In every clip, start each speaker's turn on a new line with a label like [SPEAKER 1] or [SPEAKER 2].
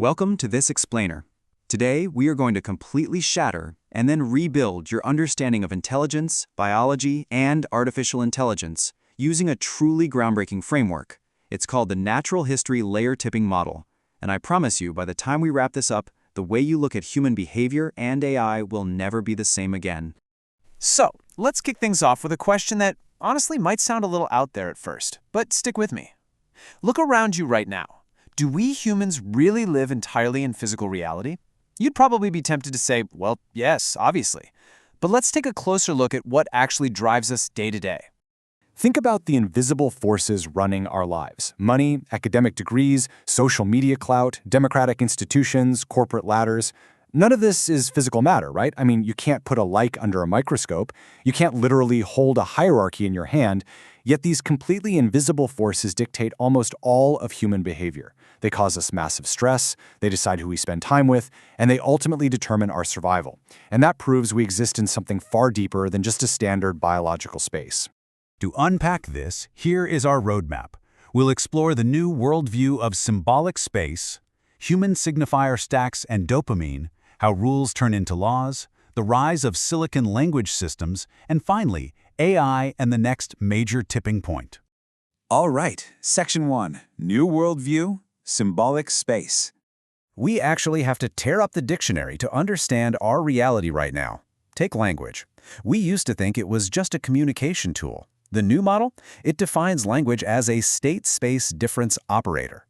[SPEAKER 1] Welcome to this explainer. Today, we are going to completely shatter and then rebuild your understanding of intelligence, biology, and artificial intelligence using a truly groundbreaking framework. It's called the Natural History Layer Tipping Model, and I promise you, by the time we wrap this up, the way you look at human behavior and AI will never be the same again.
[SPEAKER 2] So, let's kick things off with a question that honestly might sound a little out there at first, but stick with me. Look around you right now. Do we humans really live entirely in physical reality? You'd probably be tempted to say, well, yes, obviously. But let's take a closer look at what actually drives us day to day.
[SPEAKER 3] Think about the invisible forces running our lives. Money, academic degrees, social media clout, democratic institutions, corporate ladders. None of this is physical matter, right? I mean, you can't put a like under a microscope. You can't literally hold a hierarchy in your hand. Yet these completely invisible forces dictate almost all of human behavior. They cause us massive stress, they decide who we spend time with, and they ultimately determine our survival. And that proves we exist in something far deeper than just a standard biological space.
[SPEAKER 4] To unpack this, here is our roadmap. We'll explore the new worldview of symbolic space, human signifier stacks and dopamine, how rules turn into laws, the rise of silicon language systems, and finally, AI and the next major tipping point.
[SPEAKER 5] All right, Section 1, New Worldview, Symbolic Space.
[SPEAKER 6] We actually have to tear up the dictionary to understand our reality right now. Take language. We used to think it was just a communication tool. The new model? It defines language as a state-space difference operator.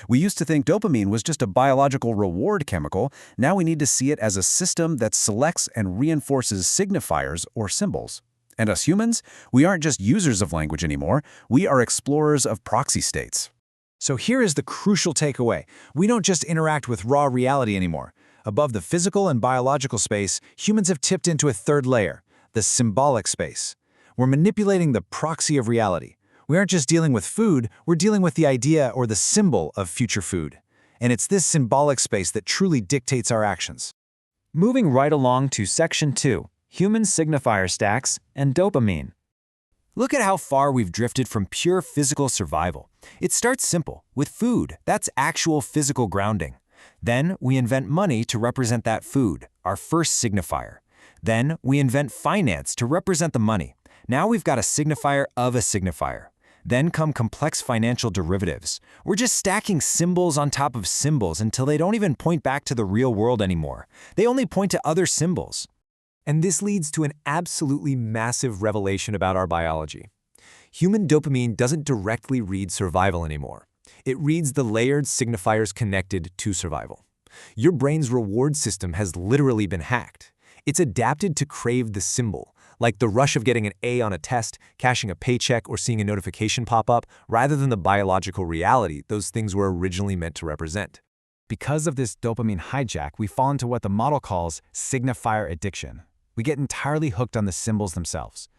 [SPEAKER 6] We used to think dopamine was just a biological reward chemical. Now we need to see it as a system that selects and reinforces signifiers or symbols. And us humans, we aren't just users of language anymore. We are explorers of proxy states.
[SPEAKER 7] So here is the crucial takeaway. We don't just interact with raw reality anymore. Above the physical and biological space, humans have tipped into a third layer, the symbolic space. We're manipulating the proxy of reality. We aren't just dealing with food, we're dealing with the idea or the symbol of future food. And it's this symbolic space that truly dictates our actions.
[SPEAKER 2] Moving right along to Section 2, Human Signifier Stacks and Dopamine. Look at how far we've drifted from pure physical survival. It starts simple, with food. That's actual physical grounding. Then we invent money to represent that food, our first signifier. Then we invent finance to represent the money. Now we've got a signifier of a signifier. Then come complex financial derivatives. We're just stacking symbols on top of symbols until they don't even point back to the real world anymore. They only point to other symbols.
[SPEAKER 8] And this leads to an absolutely massive revelation about our biology. Human dopamine doesn't directly read survival anymore. It reads the layered signifiers connected to survival. Your brain's reward system has literally been hacked. It's adapted to crave the symbol, like the rush of getting an A on a test, cashing a paycheck, or seeing a notification pop up, rather than the biological reality those things were originally meant to represent.
[SPEAKER 3] Because of this dopamine hijack, we fall into what the model calls signifier addiction. We get entirely hooked on the symbols themselves.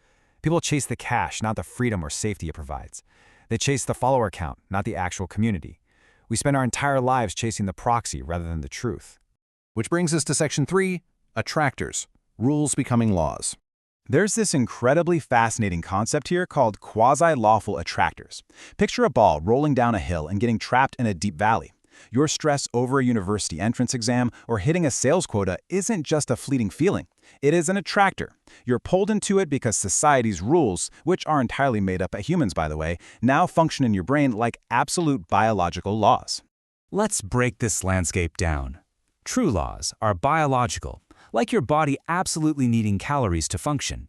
[SPEAKER 3] People chase the cash, not the freedom or safety it provides. They chase the follower count, not the actual community. We spend our entire lives chasing the proxy rather than the truth.
[SPEAKER 4] Which brings us to Section 3, Attractors, Rules Becoming Laws. There's this incredibly fascinating concept here called quasi-lawful attractors. Picture a ball rolling down a hill and getting trapped in a deep valley. Your stress over a university entrance exam or hitting a sales quota isn't just a fleeting feeling. It is an attractor. You're pulled into it because society's rules, which are entirely made up by humans, by the way, now function in your brain like absolute biological laws.
[SPEAKER 6] Let's break this landscape down. True laws are biological, like your body absolutely needing calories to function.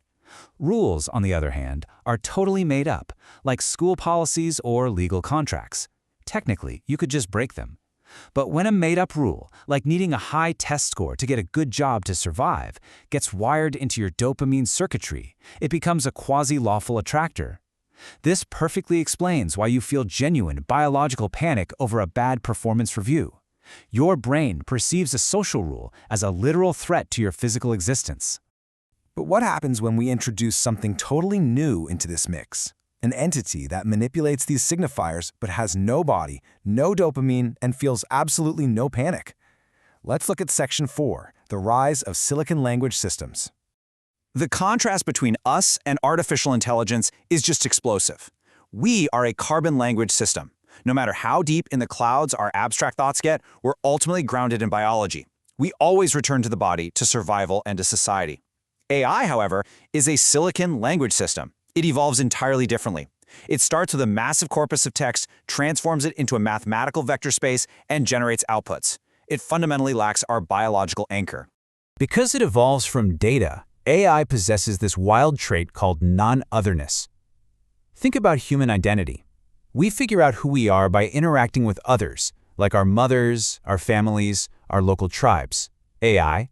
[SPEAKER 6] Rules, on the other hand, are totally made up, like school policies or legal contracts. Technically, you could just break them. But when a made-up rule, like needing a high test score to get a good job to survive, gets wired into your dopamine circuitry, it becomes a quasi-lawful attractor. This perfectly explains why you feel genuine biological panic over a bad performance review. Your brain perceives a social rule as a literal threat to your physical existence.
[SPEAKER 7] But what happens when we introduce something totally new into this mix? An entity that manipulates these signifiers but has no body, no dopamine, and feels absolutely no panic. Let's look at Section 4, the rise of silicon language systems.
[SPEAKER 5] The contrast between us and artificial intelligence is just explosive. We are a carbon language system.
[SPEAKER 1] No matter how deep in the clouds our abstract thoughts get, we're ultimately grounded in biology. We always return to the body, to survival, and to society. AI, however, is a silicon language system. It evolves entirely differently. It starts with a massive corpus of text, transforms it into a mathematical vector space, and generates outputs. It fundamentally lacks our biological anchor.
[SPEAKER 2] Because it evolves from data, AI possesses this wild trait called non-otherness. Think about human identity. We figure out who we are by interacting with others, like our mothers, our families, our local tribes. AI,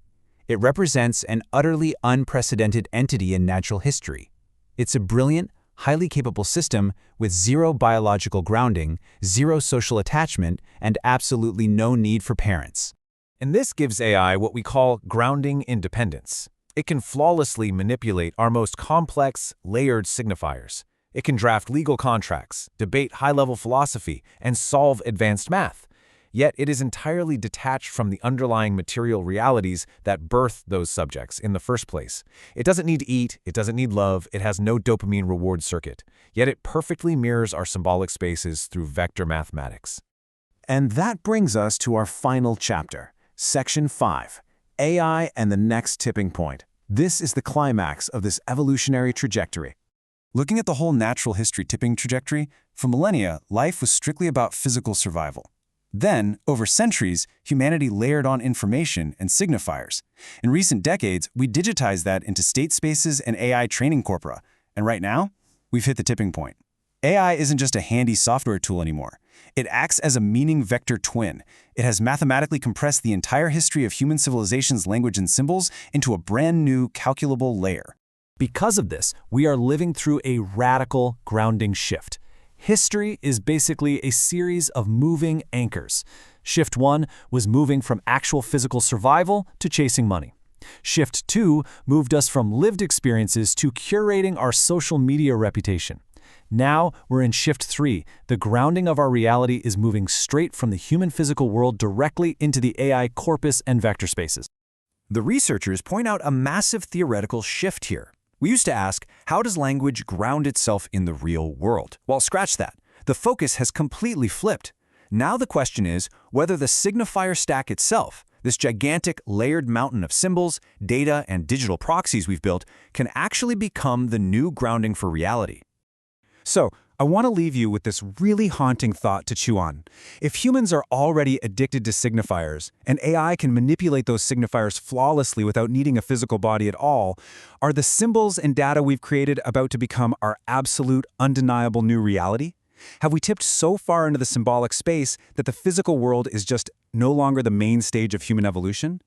[SPEAKER 2] it represents an utterly unprecedented entity in natural history. It's a brilliant, highly capable system with zero biological grounding, zero social attachment, and absolutely no need for parents.
[SPEAKER 8] And this gives AI what we call grounding independence. It can flawlessly manipulate our most complex, layered signifiers. It can draft legal contracts, debate high-level philosophy, and solve advanced math. Yet it is entirely detached from the underlying material realities that birth those subjects in the first place. It doesn't need to eat, it doesn't need love, it has no dopamine reward circuit. Yet it perfectly mirrors our symbolic spaces through vector mathematics.
[SPEAKER 3] And that brings us to our final chapter, Section 5, AI and the Next Tipping Point. This is the climax of this evolutionary trajectory. Looking at the whole natural history tipping trajectory, for millennia, life was strictly about physical survival. Then, over centuries, humanity layered on information and signifiers. In recent decades, we digitized that into state spaces and AI training corpora. And right now, we've hit the tipping point. AI isn't just a handy software tool anymore. It acts as a meaning vector twin. It has mathematically compressed the entire history of human civilization's language and symbols into a brand new calculable layer.
[SPEAKER 8] Because of this, we are living through a radical grounding shift. History is basically a series of moving anchors. Shift 1 was moving from actual physical survival to chasing money. Shift 2 moved us from lived experiences to curating our social media reputation. Now we're in Shift 3. The grounding of our reality is moving straight from the human physical world directly into the AI corpus and vector spaces.
[SPEAKER 1] The researchers point out a massive theoretical shift here. We used to ask, how does language ground itself in the real world? Well, scratch that. The focus has completely flipped. Now the question is whether the signifier stack itself, this gigantic layered mountain of symbols, data, and digital proxies we've built, can actually become the new grounding for reality. So, I want to leave you with this really haunting thought to chew on. If humans are already addicted to signifiers, and AI can manipulate those signifiers flawlessly without needing a physical body at all, are the symbols and data we've created about to become our absolute, undeniable new reality? Have we tipped so far into the symbolic space that the physical world is just no longer the main stage of human evolution?